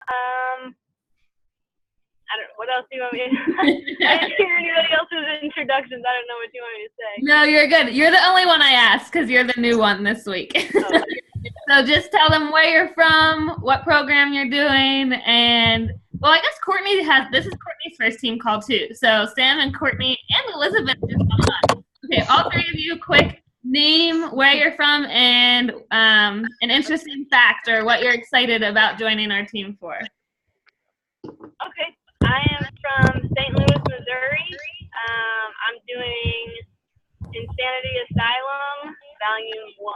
Um, I don't. What else do you want me to? I didn't hear anybody else's introductions. I don't know what you want me to say. No, you're good. You're the only one I asked because you're the new one this week. Oh. So just tell them where you're from, what program you're doing, and well, I guess this is Courtney's first team call too. So Sam and Courtney and Elizabeth just come on. Okay, all three of you, quick name, where you're from, and an interesting fact or what you're excited about joining our team for. Okay, I am from St. Louis, Missouri. I'm doing Insanity Asylum, Volume 1.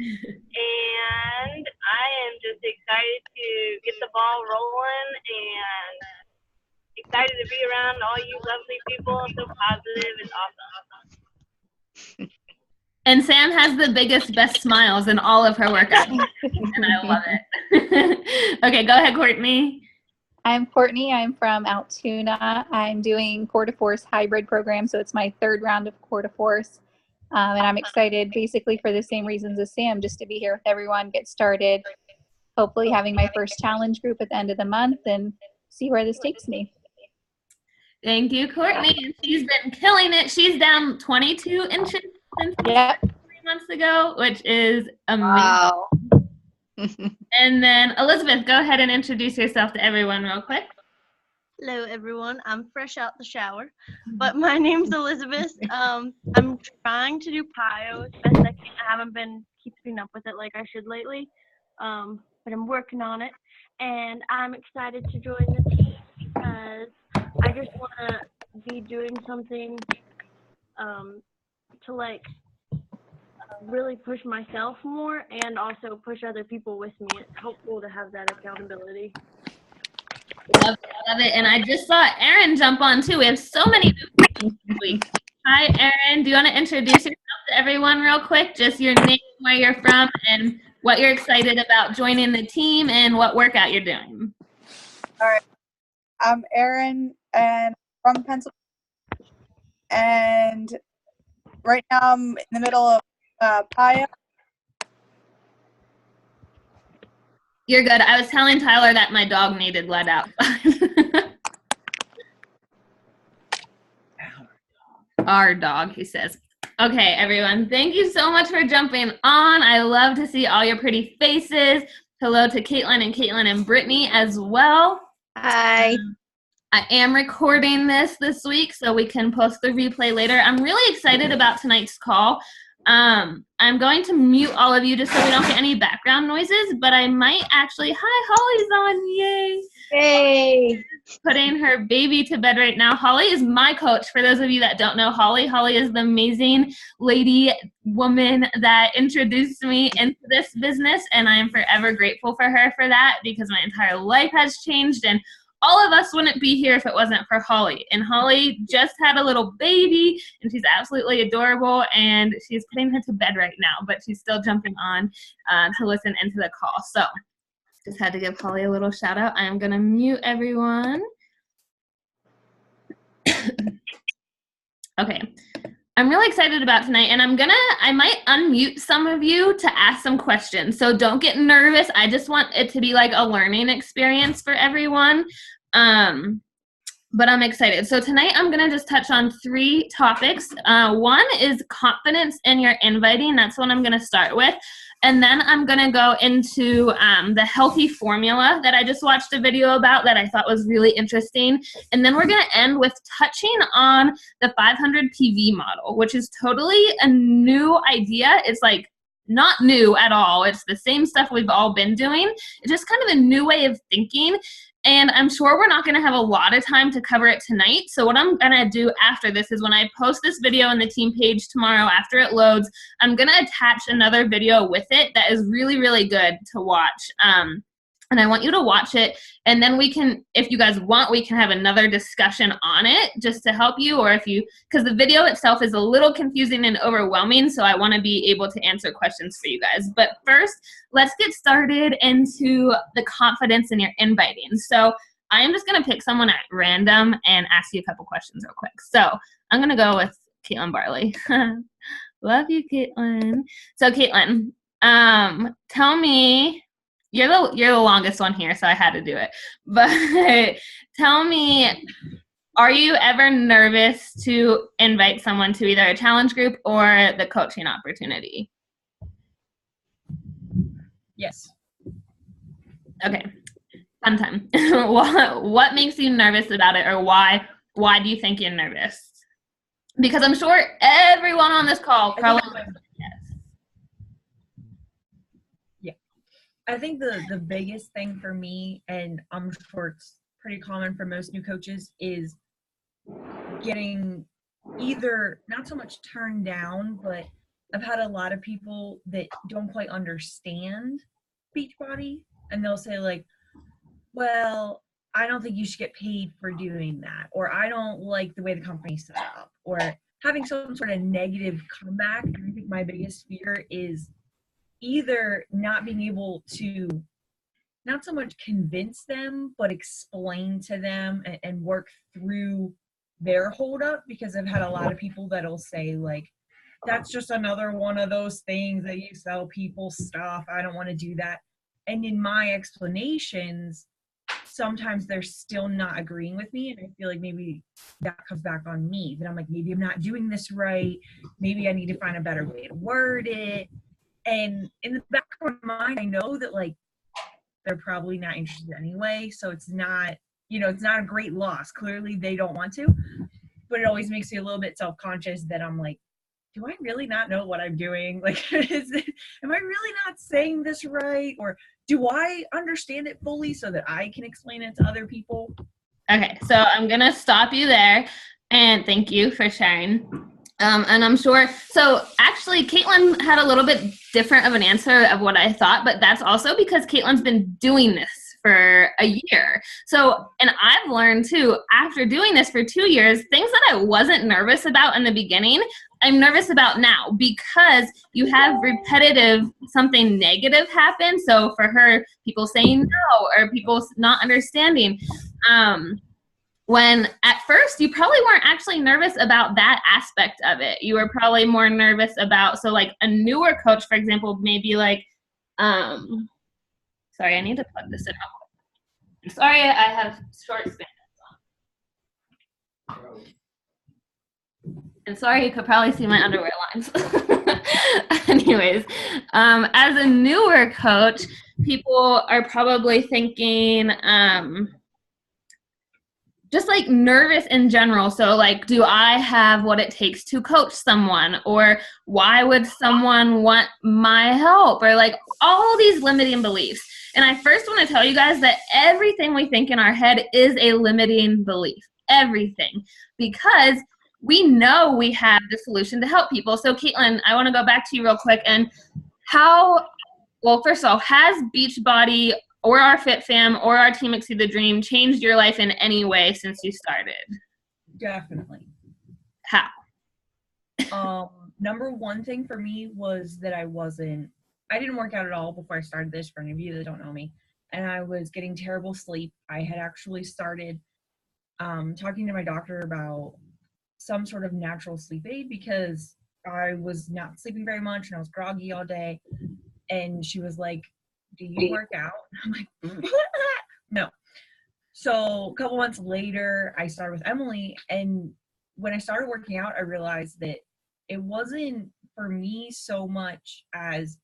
And I am just excited to get the ball rolling and excited to be around all you lovely people. So positive and awesome. And Sam has the biggest, best smiles in all of her workouts, and I love it. Okay, go ahead, Courtney. I'm Courtney. I'm from Altoona. I'm doing Core to Force hybrid program, so it's my third round of Core to Force. And I'm excited basically for the same reasons as Sam, just to be here with everyone, get started, hopefully having my first challenge group at the end of the month and see where this takes me. Thank you, Courtney. She's been killing it. She's down 22 inches since 3 months ago, which is amazing. Wow. And then Elizabeth, go ahead and introduce yourself to everyone real quick. Hello, everyone. I'm fresh out the shower, but my name's Elizabeth. I'm trying to do PIO as best I can. I haven't been keeping up with it like I should lately, but I'm working on it. And I'm excited to join the team because I just want to be doing something to like really push myself more and also push other people with me. It's helpful to have that accountability. Love it. And I just saw Erin jump on too. We have so many new people this week. Hi, Erin. Do you want to introduce yourself to everyone real quick? Just your name, where you're from, and what you're excited about joining the team and what workout you're doing. All right. I'm Erin and from Pennsylvania. And right now I'm in the middle of PIO. You're good. I was telling Tyler that my dog needed let out. Our dog, he says. Okay, everyone. Thank you so much for jumping on. I love to see all your pretty faces. Hello to Caitlin and Brittany as well. Hi. I am recording this week so we can post the replay later. I'm really excited about tonight's call. I'm going to mute all of you just so we don't get any background noises, but I might actually, hi, Holly's on, yay. Hey. Putting her baby to bed right now. Holly is my coach. For those of you that don't know Holly, Holly is the amazing woman that introduced me into this business, and I am forever grateful for her for that because my entire life has changed, and all of us wouldn't be here if it wasn't for Holly. And Holly just had a little baby, and she's absolutely adorable, and she's putting her to bed right now, but she's still jumping on to listen into the call. So just had to give Holly a little shout out. I'm going to mute everyone. Okay. I'm really excited about tonight, and I might unmute some of you to ask some questions. So don't get nervous. I just want it to be like a learning experience for everyone. But I'm excited. So tonight I'm going to just touch on 3 topics. One is confidence in your inviting. That's what I'm going to start with. And then I'm going to go into the healthy formula that I just watched a video about that I thought was really interesting. And then we're going to end with touching on the 500 PV model, which is totally a new idea. It's like not new at all. It's the same stuff we've all been doing. It's just kind of a new way of thinking. And I'm sure we're not going to have a lot of time to cover it tonight. So what I'm going to do after this is when I post this video on the team page tomorrow after it loads, I'm going to attach another video with it that is really, really good to watch. And I want you to watch it, and then we can, if you guys want, we can have another discussion on it just to help you, or because the video itself is a little confusing and overwhelming, so I want to be able to answer questions for you guys. But first, let's get started into the confidence in your inviting. So I am just going to pick someone at random and ask you a couple questions real quick. So I'm going to go with Caitlin Barley. Love you, Caitlin. So Caitlin, tell me, you're the longest one here, so I had to do it. But tell me, are you ever nervous to invite someone to either a challenge group or the coaching opportunity? Yes. Okay, fun time. What makes you nervous about it, or why do you think you're nervous? Because I'm sure everyone on this call probably yes. Yeah. I think the biggest thing for me, and I'm sure it's pretty common for most new coaches, is getting either not so much turned down, but I've had a lot of people that don't quite understand Beachbody, and they'll say like, well, I don't think you should get paid for doing that, or I don't like the way the company's set up, or having some sort of negative comeback. And I think my biggest fear is either not being able to not so much convince them, but explain to them and work through their holdup, because I've had a lot of people that'll say like, that's just another one of those things that you sell people stuff. I don't want to do that. And in my explanations, sometimes they're still not agreeing with me. And I feel like maybe that comes back on me, that I'm like, maybe I'm not doing this right. Maybe I need to find a better way to word it. And in the back of my mind, I know that like, they're probably not interested anyway. So it's not, it's not a great loss. Clearly they don't want to, but it always makes me a little bit self-conscious that I'm like, do I really not know what I'm doing? Like, am I really not saying this right? Or do I understand it fully so that I can explain it to other people? Okay, so I'm going to stop you there, and thank you for sharing. And I'm sure, so actually Caitlin had a little bit different of an answer of what I thought, but that's also because Caitlin's been doing this for a year. So, and I've learned too, after doing this for 2 years, things that I wasn't nervous about in the beginning, I'm nervous about now, because you have repetitive, something negative happen. So for her, people saying no, or people not understanding, when at first you probably weren't actually nervous about that aspect of it. You were probably more nervous about, so like a newer coach, for example, maybe like, sorry, I need to plug this in real quick. Sorry, I have short span. And sorry, you could probably see my underwear lines. Anyways, as a newer coach, people are probably thinking, just like nervous in general. So like, do I have what it takes to coach someone? Or why would someone want my help? Or like all these limiting beliefs. And I first want to tell you guys that everything we think in our head is a limiting belief. Everything. Because we know we have the solution to help people. So Caitlin, I want to go back to you real quick. And well, first of all, has Beachbody or our Fit Fam or our Team Exceed the Dream changed your life in any way since you started? Definitely. How? Number one thing for me was that I didn't work out at all before I started this, for any of you that don't know me. And I was getting terrible sleep. I had actually started talking to my doctor about some sort of natural sleep aid, because I was not sleeping very much and I was groggy all day. And she was like, do you work out? I'm like, no. So a couple months later, I started with Emily. And when I started working out, I realized that it wasn't for me so much as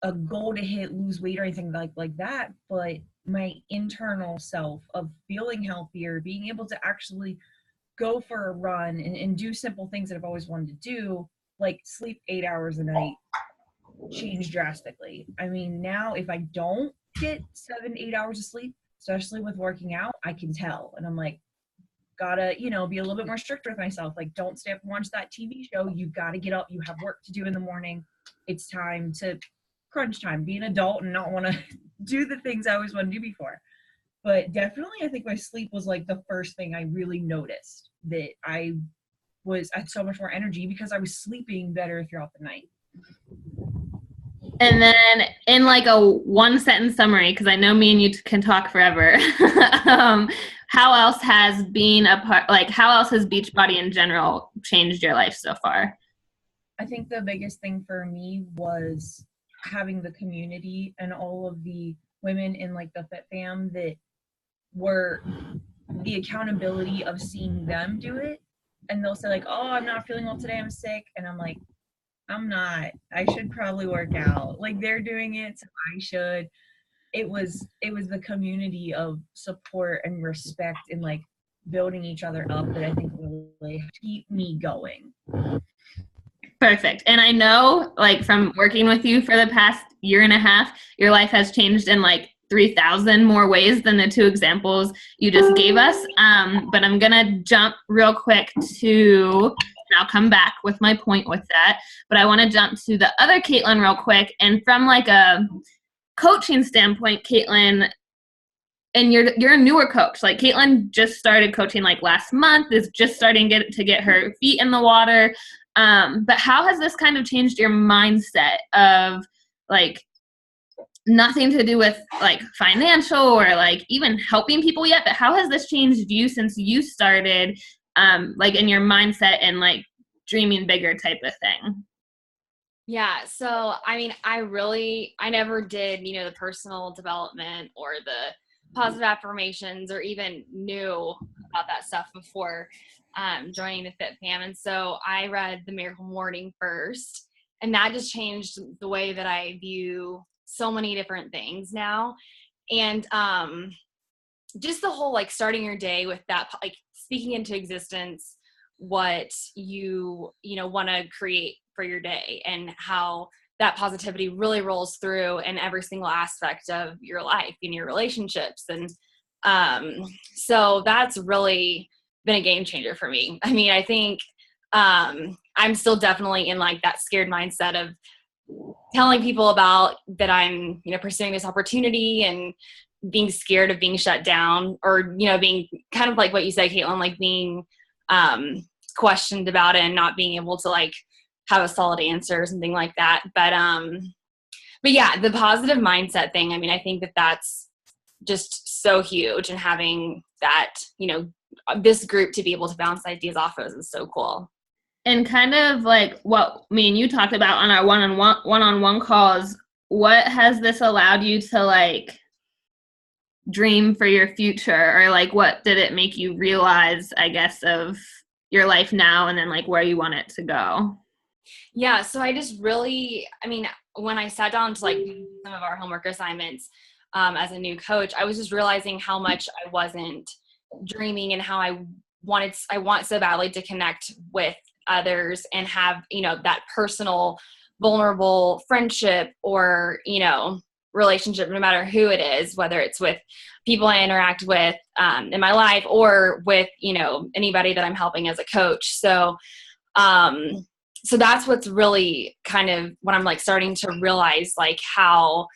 a goal to lose weight or anything like that, but my internal self of feeling healthier, being able to actually go for a run and do simple things that I've always wanted to do, like sleep 8 hours a night, changed drastically. I mean, now if I don't get 7-8 hours of sleep, especially with working out, I can tell. And I'm like, gotta, be a little bit more strict with myself. Like, don't stay up and watch that TV show. You gotta get up. You have work to do in the morning. It's time to crunch time, be an adult and not want to do the things I always wanted to do before. But definitely, I think my sleep was like the first thing I really noticed, that I had so much more energy because I was sleeping better throughout the night. And then in like a 1-sentence summary, because I know me and you can talk forever, how else has Beachbody in general changed your life so far? I think the biggest thing for me was having the community and all of the women in like the Fit Fam that were the accountability of seeing them do it. And they'll say like, oh, I'm not feeling well today, I'm sick. And I'm like, I'm not. I should probably work out. Like they're doing it, so I should. It was the community of support and respect and like building each other up that I think really keep me going. Perfect. And I know, like, from working with you for the past year and a half, your life has changed in like 3,000 more ways than the 2 examples you just gave us. But I'm going to jump real quick to, and I'll come back with my point with that. But I want to jump to the other Caitlin real quick. And from like a coaching standpoint, Caitlin, and you're a newer coach. Like Caitlin just started coaching like last month, is just starting to get her feet in the water. But how has this kind of changed your mindset of like nothing to do with like financial or like even helping people yet, but how has this changed you since you started like in your mindset and like dreaming bigger type of thing? Yeah. So, I mean, I never did, the personal development or the positive affirmations or even knew about that stuff before joining the Fit Fam. And so I read The Miracle Morning first, and that just changed the way that I view so many different things now. And just the whole, like, starting your day with that, like speaking into existence what you want to create for your day and how that positivity really rolls through in every single aspect of your life, in your relationships. And so that's really been a game changer for me. I mean, I think I'm still definitely in like that scared mindset of telling people about that I'm, pursuing this opportunity and being scared of being shut down or, being kind of like what you said, Caitlin, like being questioned about it and not being able to like have a solid answer or something like that. But yeah, the positive mindset thing, I mean, I think that that's just so huge, and having that, this group to be able to bounce ideas off of is so cool. And kind of like what me and you talked about on our one-on-one calls, what has this allowed you to like dream for your future, or like what did it make you realize, I guess, of your life now and then like where you want it to go? Yeah, so I just really, I mean, when I sat down to like do some of our homework assignments as a new coach, I was just realizing how much I wasn't dreaming and how I want so badly to connect with others and have, that personal, vulnerable friendship or, relationship, no matter who it is, whether it's with people I interact with in my life or with, anybody that I'm helping as a coach. So that's what's really kind of what I'm like starting to realize, like how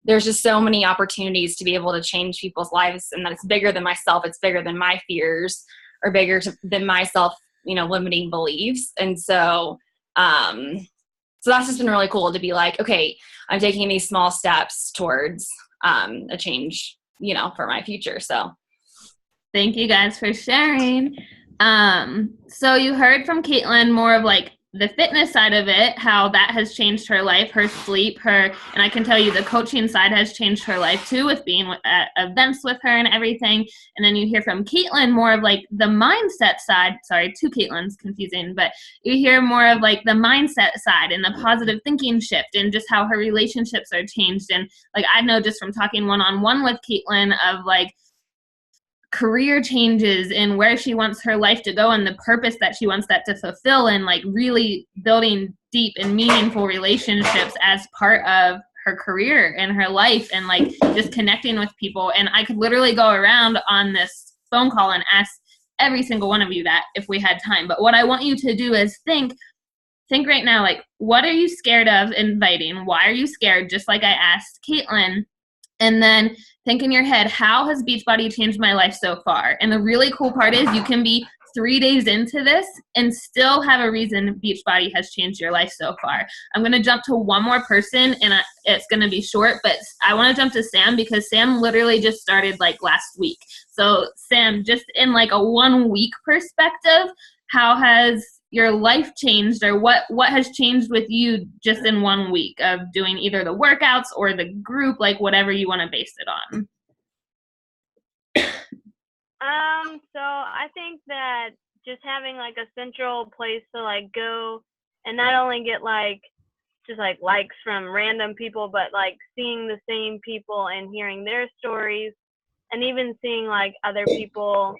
there's just so many opportunities to be able to change people's lives, and that it's bigger than myself. It's bigger than my fears or bigger than myself, limiting beliefs. And so that's just been really cool to be like, okay, I'm taking these small steps towards a change, for my future. So thank you guys for sharing. So you heard from Caitlin more of like the fitness side of it, how that has changed her life, her sleep, and I can tell you the coaching side has changed her life too, with being at events with her and everything. And then you hear from Caitlin more of like the mindset side. Sorry, 2 Caitlins, confusing, but you hear more of like the mindset side and the positive thinking shift and just how her relationships are changed. And like I know just from talking one-on-one with Caitlin of like career changes and where she wants her life to go and the purpose that she wants that to fulfill, and like really building deep and meaningful relationships as part of her career and her life, and like just connecting with people. And I could literally go around on this phone call and ask every single one of you that if we had time. But what I want you to do is think right now, like, what are you scared of inviting? Why are you scared? Just like I asked Caitlin. And then think in your head, how has Beachbody changed my life so far? And the really cool part is you can be 3 days into this and still have a reason Beachbody has changed your life so far. I'm going to jump to one more person, and it's going to be short, but I want to jump to Sam because Sam literally just started like last week. So Sam, just in like a 1 week perspective, how has your life changed, or what has changed with you just in 1 week of doing either the workouts or the group, like whatever you want to base it on? So I think that just having like a central place to like go and not only get like just like likes from random people, but like seeing the same people and hearing their stories, and even seeing like other people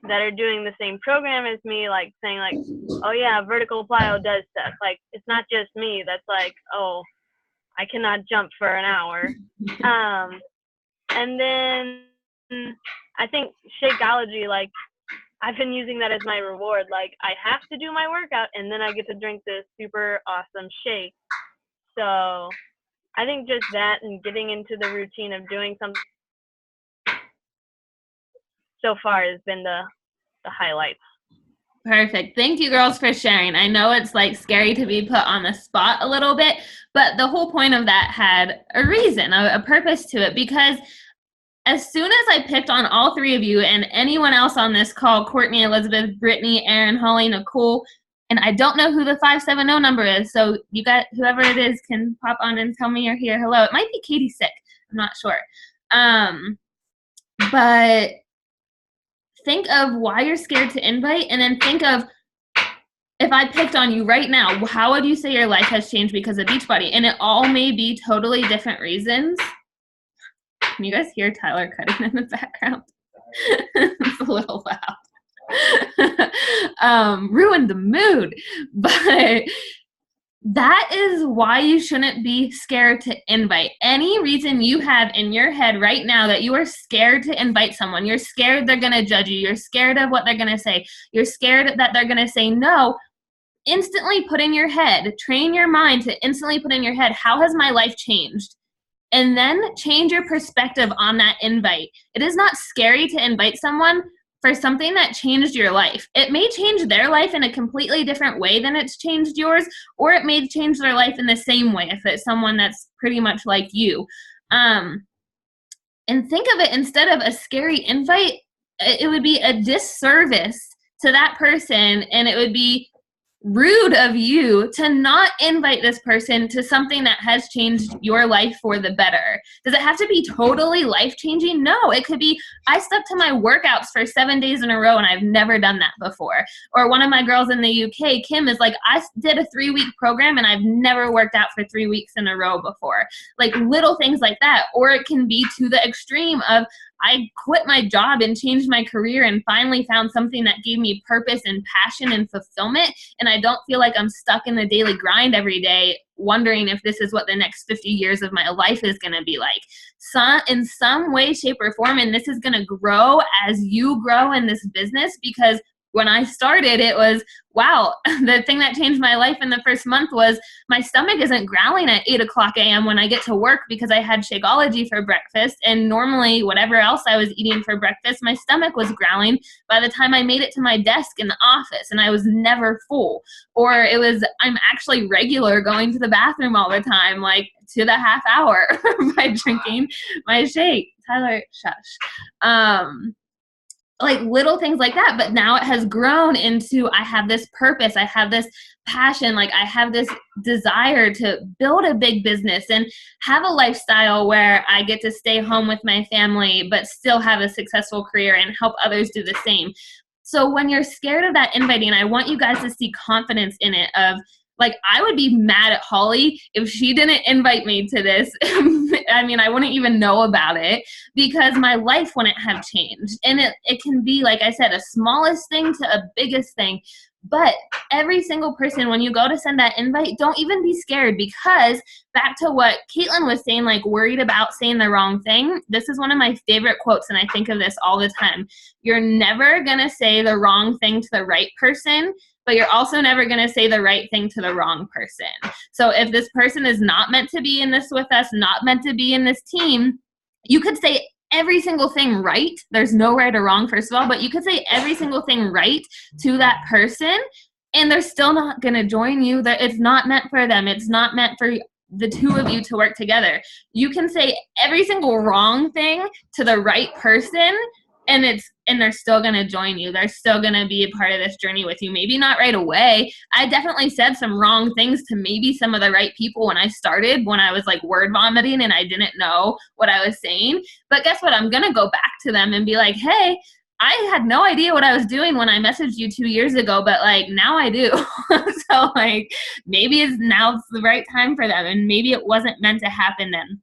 that are doing the same program as me, like saying like, oh yeah, vertical plyo does stuff. Like it's not just me that's like, oh, I cannot jump for an hour. And then I think Shakeology, like I've been using that as my reward. Like I have to do my workout and then I get to drink this super awesome shake. So I think just that and getting into the routine of doing something so far has been the highlights. Perfect. Thank you, girls, for sharing. I know it's like scary to be put on the spot a little bit, but the whole point of that had a reason, a purpose to it, because as soon as I picked on all three of you and anyone else on this call, Courtney, Elizabeth, Brittany, Erin, Holly, Nicole, and I don't know who the 570 number is, so you got, whoever it is can pop on and tell me you're here. Hello. It might be Katie Sick. I'm not sure. But think of why you're scared to invite, and then think of, if I picked on you right now, how would you say your life has changed because of Beachbody? And it all may be totally different reasons. Can you guys hear Tyler cutting in the background? It's a little loud. Ruined the mood. But that is why you shouldn't be scared to invite. Any reason you have in your head right now that you are scared to invite someone, you're scared they're going to judge you, you're scared of what they're going to say, you're scared that they're going to say no, instantly put in your head, train your mind to instantly put in your head, how has my life changed? And then change your perspective on that invite. It is not scary to invite someone for something that changed your life. It may change their life in a completely different way than it's changed yours, or it may change their life in the same way if it's someone that's pretty much like you. And think of it, instead of a scary invite, it would be a disservice to that person, and it would be rude of you to not invite this person to something that has changed your life for the better. Does it have to be totally life-changing? No, it could be, I stuck to my workouts for 7 days in a row and I've never done that before. Or one of my girls in the UK, Kim, is like, I did a 3-week program and I've never worked out for 3 weeks in a row before. Like little things like that. Or it can be to the extreme of, I quit my job and changed my career and finally found something that gave me purpose and passion and fulfillment. And I don't feel like I'm stuck in the daily grind every day wondering if this is what the next 50 years of my life is going to be like. In some way, shape, or form, and this is going to grow as you grow in this business, because when I started, it was, wow, the thing that changed my life in the first month was my stomach isn't growling at 8 o'clock a.m. when I get to work because I had Shakeology for breakfast. And normally, whatever else I was eating for breakfast, my stomach was growling by the time I made it to my desk in the office, and I was never full. Or it was, I'm actually regular going to the bathroom all the time, like to the half hour by drinking my shake. Tyler, shush. Like little things like that, but now it has grown into, I have this purpose, I have this passion, like I have this desire to build a big business and have a lifestyle where I get to stay home with my family but still have a successful career and help others do the same. So when you're scared of that inviting, I want you guys to see confidence in it of, like, I would be mad at Holly if she didn't invite me to this. I mean, I wouldn't even know about it because my life wouldn't have changed. And it can be, like I said, a smallest thing to a biggest thing. But every single person, when you go to send that invite, don't even be scared, because back to what Caitlin was saying, like worried about saying the wrong thing. This is one of my favorite quotes, and I think of this all the time. You're never going to say the wrong thing to the right person, but you're also never going to say the right thing to the wrong person. So if this person is not meant to be in this with us, not meant to be in this team, you could say every single thing right. There's no right or wrong, first of all, but you could say every single thing right to that person, and they're still not going to join you. It's not meant for them. It's not meant for the two of you to work together. You can say every single wrong thing to the right person, and they're still going to join you. They're still going to be a part of this journey with you. Maybe not right away. I definitely said some wrong things to maybe some of the right people when I started, when I was like word vomiting and I didn't know what I was saying. But guess what? I'm going to go back to them and be like, hey, I had no idea what I was doing when I messaged you 2 years ago, but like now I do. So like maybe now it's the right time for them, and maybe it wasn't meant to happen then.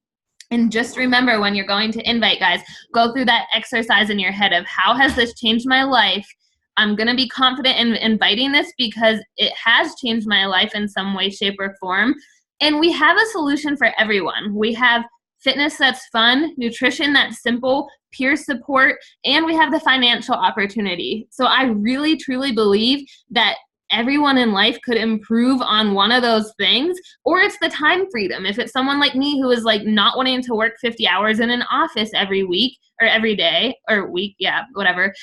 And just remember, when you're going to invite, guys, go through that exercise in your head of how has this changed my life? I'm going to be confident in inviting this because it has changed my life in some way, shape, or form. And we have a solution for everyone. We have fitness that's fun, nutrition that's simple, peer support, and we have the financial opportunity. So I really, truly believe that everyone in life could improve on one of those things, or it's the time freedom. If it's someone like me who is like not wanting to work 50 hours in an office every week or every day or week, yeah, whatever.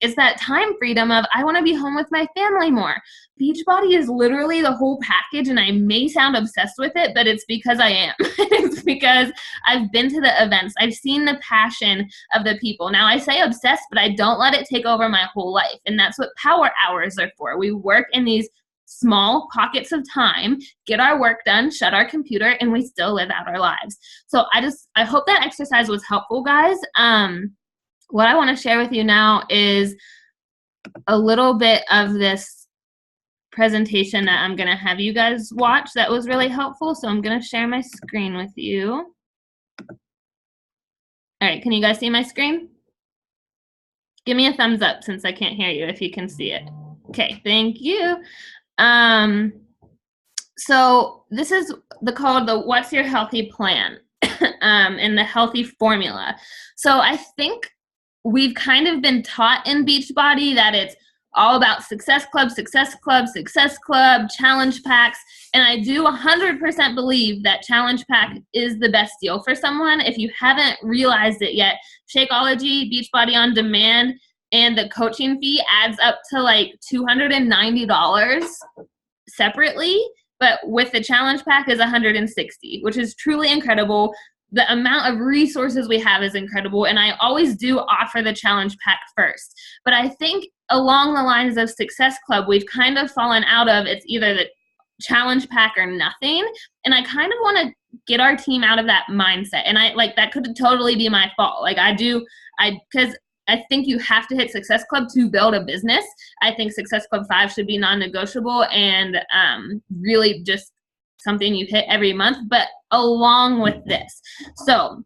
It's that time freedom of I want to be home with my family more. Beachbody is literally the whole package, and I may sound obsessed with it, but it's because I am. It's because I've been to the events. I've seen the passion of the people. Now I say obsessed, but I don't let it take over my whole life. And that's what power hours are for. We work in these small pockets of time, get our work done, shut our computer, and we still live out our lives. So I hope that exercise was helpful, guys. What I want to share with you now is a little bit of this presentation that I'm going to have you guys watch that was really helpful. So I'm going to share my screen with you. All right, can you guys see my screen? Give me a thumbs up since I can't hear you if you can see it. Okay, thank you. So this is called the What's Your Healthy Plan and the Healthy Formula. So I think we've kind of been taught in Beachbody that it's all about Success Club, Success Club, Success Club, Challenge Packs. And I do 100% believe that Challenge Pack is the best deal for someone. If you haven't realized it yet, Shakeology, Beachbody On Demand, and the coaching fee adds up to like $290 separately. But with the Challenge Pack is $160, which is truly incredible. The amount of resources we have is incredible, and I always do offer the Challenge Pack first. But I think along the lines of Success Club, we've kind of fallen out of it's either the Challenge Pack or nothing, and I kind of want to get our team out of that mindset. And I like that could totally be my fault. Like because I think you have to hit Success Club to build a business. I think Success Club 5 should be non-negotiable and really just something you hit every month, but along with this. So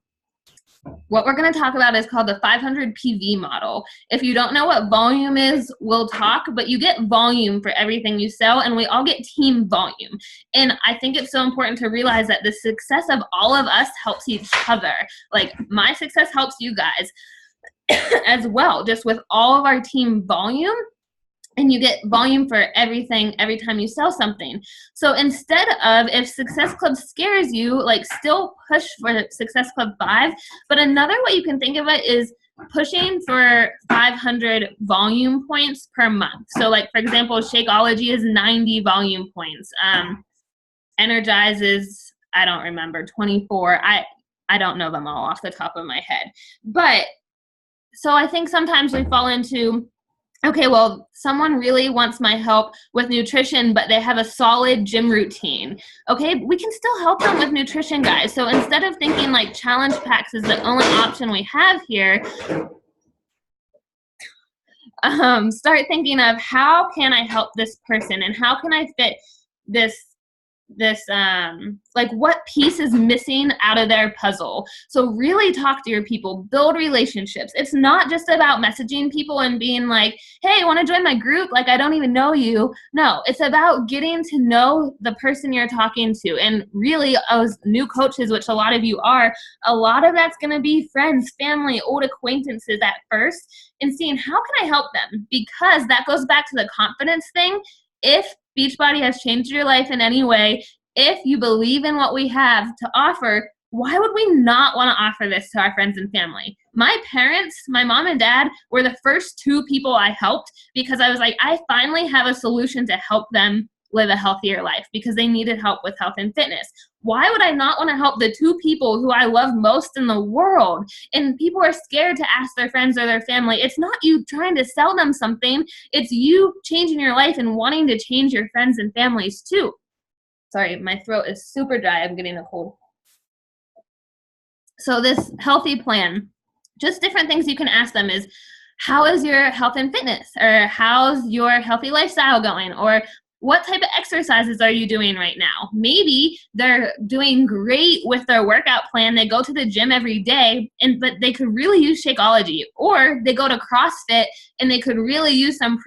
what we're going to talk about is called the 500 PV model. If you don't know what volume is, we'll talk, but you get volume for everything you sell, and we all get team volume. And I think it's so important to realize that the success of all of us helps each other. Like my success helps you guys as well, just with all of our team volume. And you get volume for everything every time you sell something. So instead of, if Success Club scares you, like still push for Success Club 5. But another way you can think of it is pushing for 500 volume points per month. So like, for example, Shakeology is 90 volume points. Energize is, I don't remember, 24. I don't know them all off the top of my head. But so I think sometimes we fall into, okay, well, someone really wants my help with nutrition, but they have a solid gym routine. Okay, we can still help them with nutrition, guys. So instead of thinking like Challenge Packs is the only option we have here, start thinking of how can I help this person and how can I fit this like what piece is missing out of their puzzle. So really talk to your people, build relationships. It's not just about messaging people and being like, hey, want to join my group? Like, I don't even know you. No, it's about getting to know the person you're talking to. And really, as new coaches, which a lot of you are, a lot of that's going to be friends, family, old acquaintances at first, and seeing how can I help them? Because that goes back to the confidence thing. If Beachbody has changed your life in any way, if you believe in what we have to offer, why would we not want to offer this to our friends and family? My parents, my mom and dad, were the first two people I helped because I was like, I finally have a solution to help them live a healthier life because they needed help with health and fitness. Why would I not want to help the two people who I love most in the world? And people are scared to ask their friends or their family. It's not you trying to sell them something. It's you changing your life and wanting to change your friends and families too. Sorry, my throat is super dry. I'm getting a cold. So this healthy plan, just different things you can ask them is, how is your health and fitness? Or how's your healthy lifestyle going? Or what type of exercises are you doing right now? Maybe they're doing great with their workout plan. They go to the gym every day, but they could really use Shakeology. Or they go to CrossFit and they could really use some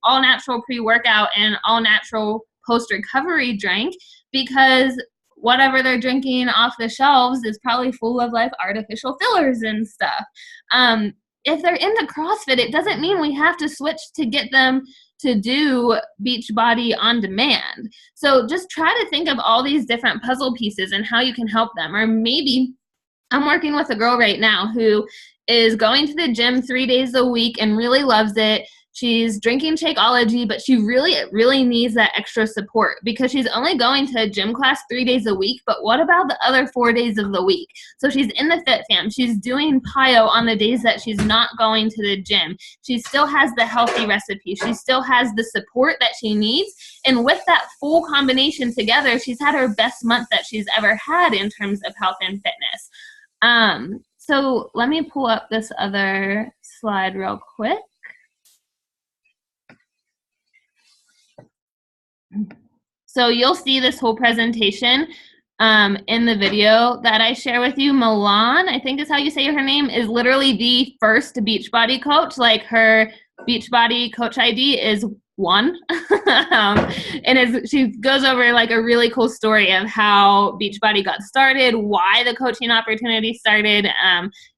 all-natural pre-workout and all-natural post-recovery drink, because whatever they're drinking off the shelves is probably full of like artificial fillers and stuff. If they're into CrossFit, it doesn't mean we have to switch to get them to do Beachbody on demand. So just try to think of all these different puzzle pieces and how you can help them. Or maybe I'm working with a girl right now who is going to the gym 3 days a week and really loves it. She's drinking Shakeology, but she really needs that extra support because she's only going to a gym class 3 days a week. But what about the other 4 days of the week? So she's in the Fit Fam. She's doing PIO on the days that she's not going to the gym. She still has the healthy recipe. She still has the support that she needs. And with that full combination together, she's had her best month that she's ever had in terms of health and fitness. So let me pull up this other slide real quick. So you'll see this whole presentation in the video that I share with you. Milan, I think is how you say her name, is literally the first Beachbody coach. Like her Beachbody coach ID is 1. And she goes over like a really cool story of how Beachbody got started, why the coaching opportunity started.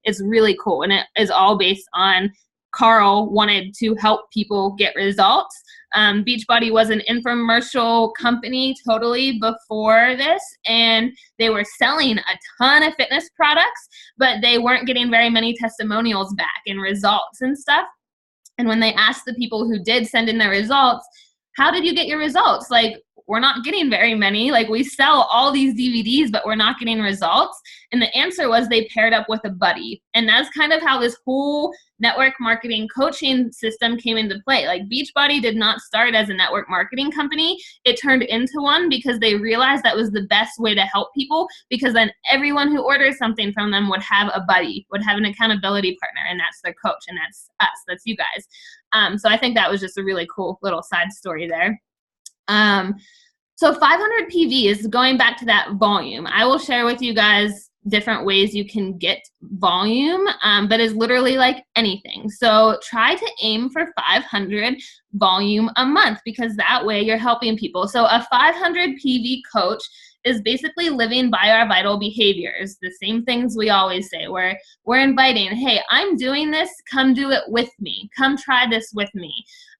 It's really cool, and it is all based on Carl wanted to help people get results. Beachbody was an infomercial company totally before this, and they were selling a ton of fitness products, but they weren't getting very many testimonials back and results and stuff. And when they asked the people who did send in their results, how did you get your results? Like, we're not getting very many. Like, we sell all these DVDs, but we're not getting results. And the answer was they paired up with a buddy. And that's kind of how this whole network marketing coaching system came into play. Like, Beachbody did not start as a network marketing company. It turned into one because they realized that was the best way to help people, because then everyone who orders something from them would have a buddy, would have an accountability partner, and that's their coach, and that's us, that's you guys. So I think that was just a really cool little side story there. So 500 PV is going back to that volume. I will share with you guys different ways you can get volume, but it's literally like anything. So try to aim for 500 volume a month, because that way you're helping people. So a 500 PV coach is basically living by our vital behaviors, the same things we always say. We're inviting, hey, I'm doing this, come do it with me. Come try this with me.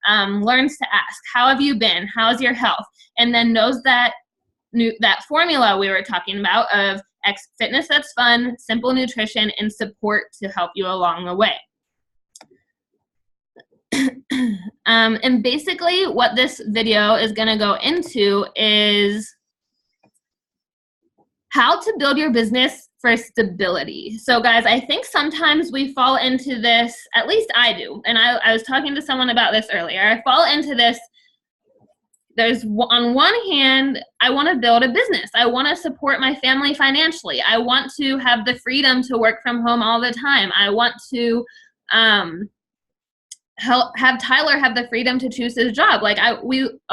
Learns to ask, how have you been? How's your health? And then knows that formula we were talking about of fitness that's fun, simple nutrition, and support to help you along the way. And basically what this video is going to go into is how to build your business for stability. So guys, I think sometimes we fall into this, at least I do, and I was talking to someone about this earlier. I fall into this, there's on one hand, I want to build a business. I want to support my family financially. I want to have the freedom to work from home all the time. I want to have Tyler have the freedom to choose his job. Like a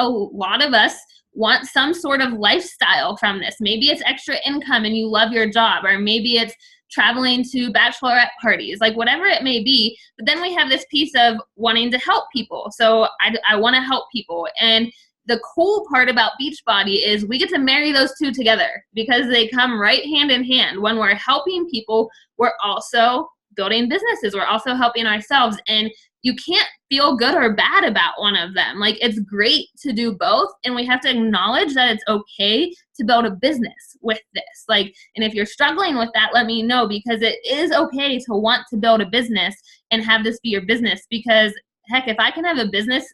lot of us want some sort of lifestyle from this. Maybe it's extra income and you love your job, or maybe it's traveling to bachelorette parties, like whatever it may be. But then we have this piece of wanting to help people. So I want to help people. And the cool part about Beachbody is we get to marry those two together, because they come right hand in hand. When we're helping people, we're also building businesses. We're also helping ourselves. And you can't feel good or bad about one of them. Like, it's great to do both, and we have to acknowledge that it's okay to build a business with this. Like, and if you're struggling with that, let me know, because it is okay to want to build a business and have this be your business. Because heck, if I can have a business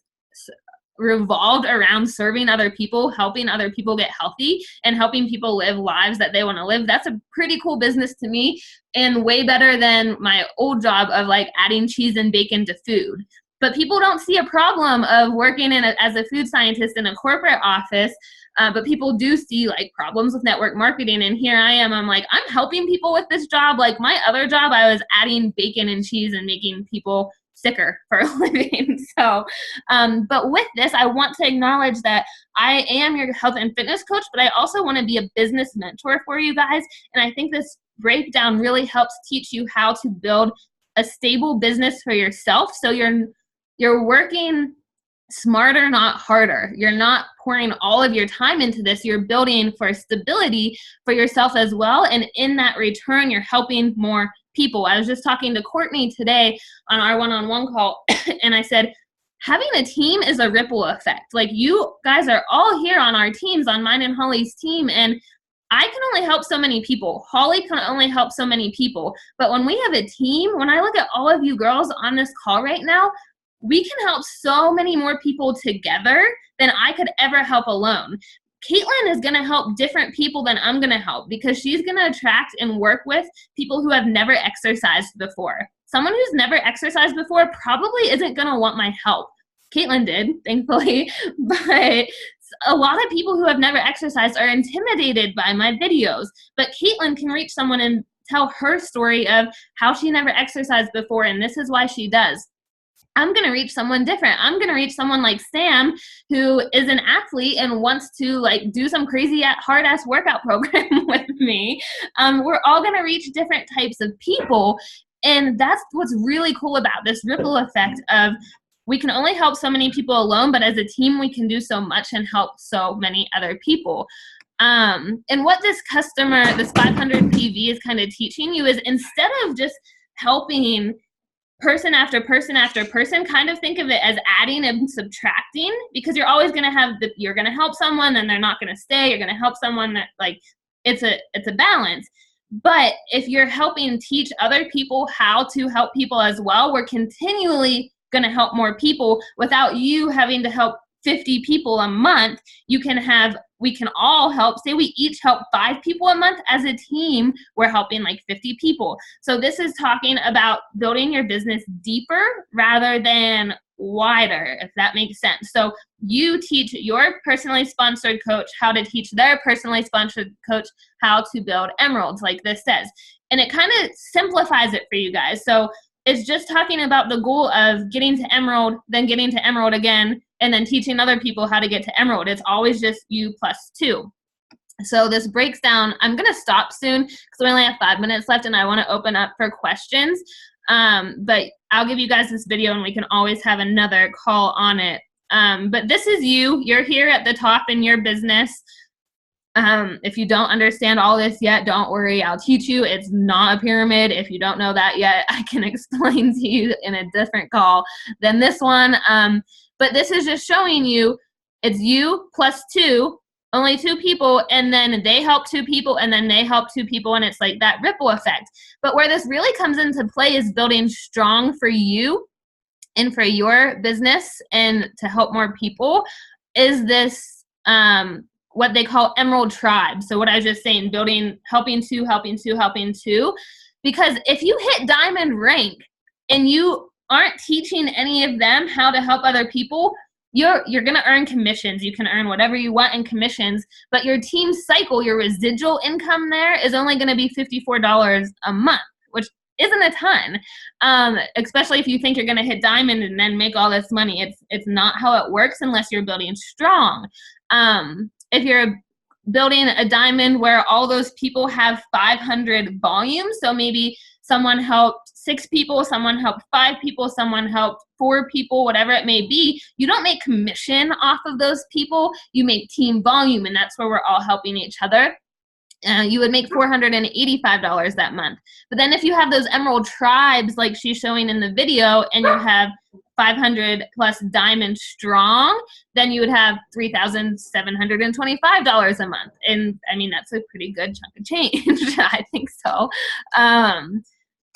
revolved around serving other people, helping other people get healthy, and helping people live lives that they want to live, that's a pretty cool business to me, and way better than my old job of like adding cheese and bacon to food. But people don't see a problem of working as a food scientist in a corporate office, but people do see like problems with network marketing. And here I am, I'm like, I'm helping people with this job. Like my other job, I was adding bacon and cheese and making people sicker for a living. So, but with this, I want to acknowledge that I am your health and fitness coach, but I also want to be a business mentor for you guys. And I think this breakdown really helps teach you how to build a stable business for yourself. So you're working smarter, not harder. You're not pouring all of your time into this. You're building for stability for yourself as well. And in that return, you're helping more people. I was just talking to Courtney today on our one-on-one call, and I said, having a team is a ripple effect. Like you guys are all here on our teams, on mine and Holly's team, and I can only help so many people. Holly can only help so many people. But when we have a team, when I look at all of you girls on this call right now, we can help so many more people together than I could ever help alone. Caitlin is going to help different people than I'm going to help because she's going to attract and work with people who have never exercised before. Someone who's never exercised before probably isn't going to want my help. Caitlin did, thankfully, but a lot of people who have never exercised are intimidated by my videos. But Caitlin can reach someone and tell her story of how she never exercised before, and this is why she does. I'm going to reach someone different. I'm going to reach someone like Sam, who is an athlete and wants to like do some crazy hard ass workout program with me. We're all going to reach different types of people. And that's what's really cool about this ripple effect of we can only help so many people alone, but as a team, we can do so much and help so many other people. And what this 500 PV is kind of teaching you is instead of just helping person after person after person, kind of think of it as adding and subtracting, because you're always going to have you're going to help someone and they're not going to stay. You're going to help someone that like it's a balance. But if you're helping teach other people how to help people as well, we're continually going to help more people without you having to help 50 people a month. We can all help. Say we each help 5 people a month. As a team, we're helping like 50 people. So this is talking about building your business deeper rather than wider, if that makes sense. So you teach your personally sponsored coach how to teach their personally sponsored coach how to build emeralds, like this says. And it kind of simplifies it for you guys. So it's just talking about the goal of getting to emerald, then getting to emerald again, and then teaching other people how to get to emerald. It's always just you plus 2. So this breaks down. I'm going to stop soon because we only have 5 minutes left and I want to open up for questions. But I'll give you guys this video and we can always have another call on it. But this is you. You're here at the top in your business. If you don't understand all this yet, don't worry. I'll teach you. It's not a pyramid. If you don't know that yet, I can explain to you in a different call than this one. But this is just showing you it's you plus 2, only 2 people, and then they help 2 people, and then they help 2 people, and it's like that ripple effect. But where this really comes into play is building strong for you and for your business and to help more people is this what they call emerald tribe. So what I was just saying, helping 2, helping 2, helping 2. Because if you hit diamond rank and you aren't teaching any of them how to help other people, you're going to earn commissions. You can earn whatever you want in commissions, but your team cycle, your residual income there is only going to be $54 a month, which isn't a ton, especially if you think you're going to hit diamond and then make all this money. It's not how it works unless you're building strong. If you're building a diamond where all those people have 500 volumes, so maybe someone helped 6 people, someone helped 5 people, someone helped 4 people, whatever it may be, you don't make commission off of those people. You make team volume, and that's where we're all helping each other. You would make $485 that month. But then if you have those emerald tribes like she's showing in the video and you have 500 plus diamond strong, then you would have $3,725 a month. And I mean, that's a pretty good chunk of change. I think so.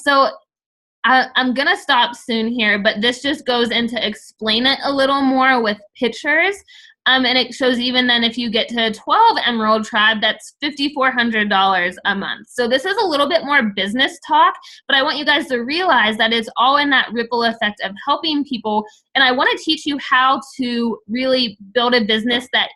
So I'm gonna stop soon here, but this just goes into explain it a little more with pictures. And it shows even then if you get to 12 Emerald Tribe, that's $5,400 a month. So this is a little bit more business talk, but I want you guys to realize that it's all in that ripple effect of helping people. And I want to teach you how to really build a business that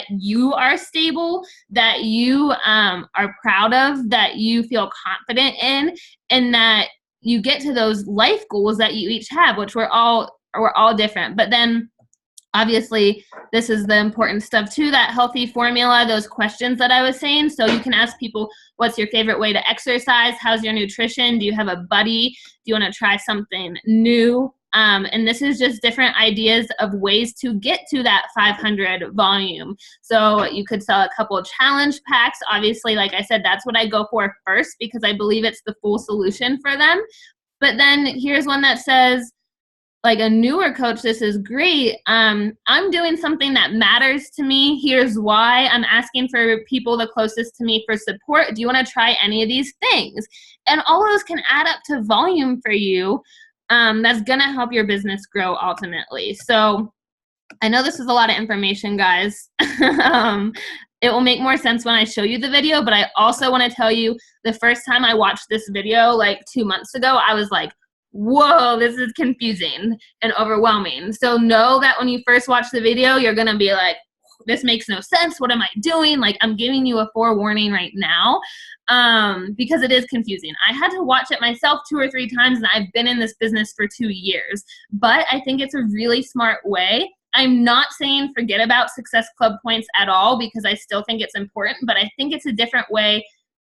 you are stable, that you are proud of, that you feel confident in, and that you get to those life goals that you each have, which we're all different. But then obviously, this is the important stuff too, that healthy formula, those questions that I was saying. So you can ask people, what's your favorite way to exercise? How's your nutrition? Do you have a buddy? Do you want to try something new? And this is just different ideas of ways to get to that 500 volume. So you could sell a couple of challenge packs. Obviously, like I said, that's what I go for first because I believe it's the full solution for them. But then here's one that says, like a newer coach, this is great. I'm doing something that matters to me. Here's why. I'm asking for people the closest to me for support. Do you want to try any of these things? And all of those can add up to volume for you. That's going to help your business grow ultimately. So I know this is a lot of information, guys. It will make more sense when I show you the video, but I also want to tell you the first time I watched this video like 2 months ago, I was like, whoa, this is confusing and overwhelming. So know that when you first watch the video, you're going to be like, this makes no sense. What am I doing? Like, I'm giving you a forewarning right now because it is confusing. I had to watch it myself 2 or 3 times, and I've been in this business for 2 years. But I think it's a really smart way. I'm not saying forget about Success Club points at all because I still think it's important, but I think it's a different way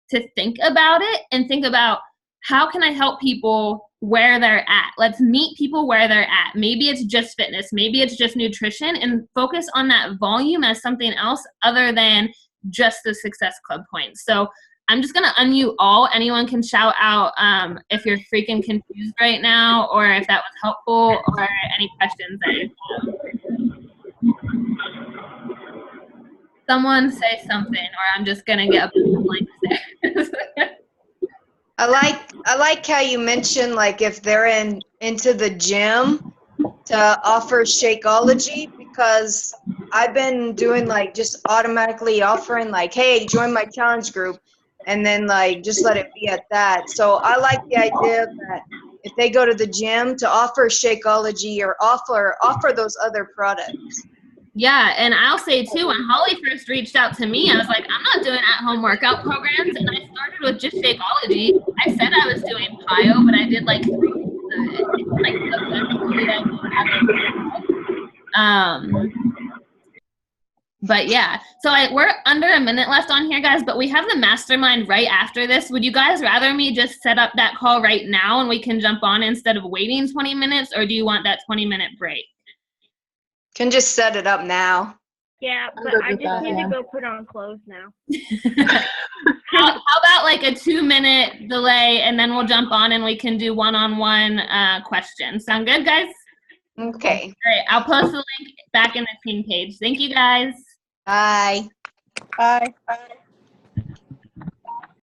to think about it and think about how can I help people where they're at. Let's meet people where they're at. Maybe it's just fitness. Maybe it's just nutrition, and focus on that volume as something else other than just the Success Club points. So I'm just going to unmute all. Anyone can shout out if you're freaking confused right now or if that was helpful or any questions that you have. Someone say something or I'm just going to get a blank stare. I like how you mentioned like if they're into the gym to offer Shakeology, because I've been doing like just automatically offering like, hey, join my challenge group, and then like just let it be at that. So I like the idea that if they go to the gym to offer Shakeology or offer those other products. Yeah, and I'll say too, when Holly first reached out to me, I was like, I'm not doing at-home workout programs, and I started with just Shakeology. I said I was doing PIO, but I did like 3 but yeah, so we're under a minute left on here, guys, but we have the mastermind right after this. Would you guys rather me just set up that call right now and we can jump on instead of waiting 20 minutes, or do you want that 20-minute break? Can just set it up now. Yeah, but I just need to go put on clothes now. How about like a 2-minute delay, and then we'll jump on and we can do one-on-one questions. Sound good, guys? Okay. All right, I'll post the link back in the team page. Thank you, guys. Bye. Bye. Bye.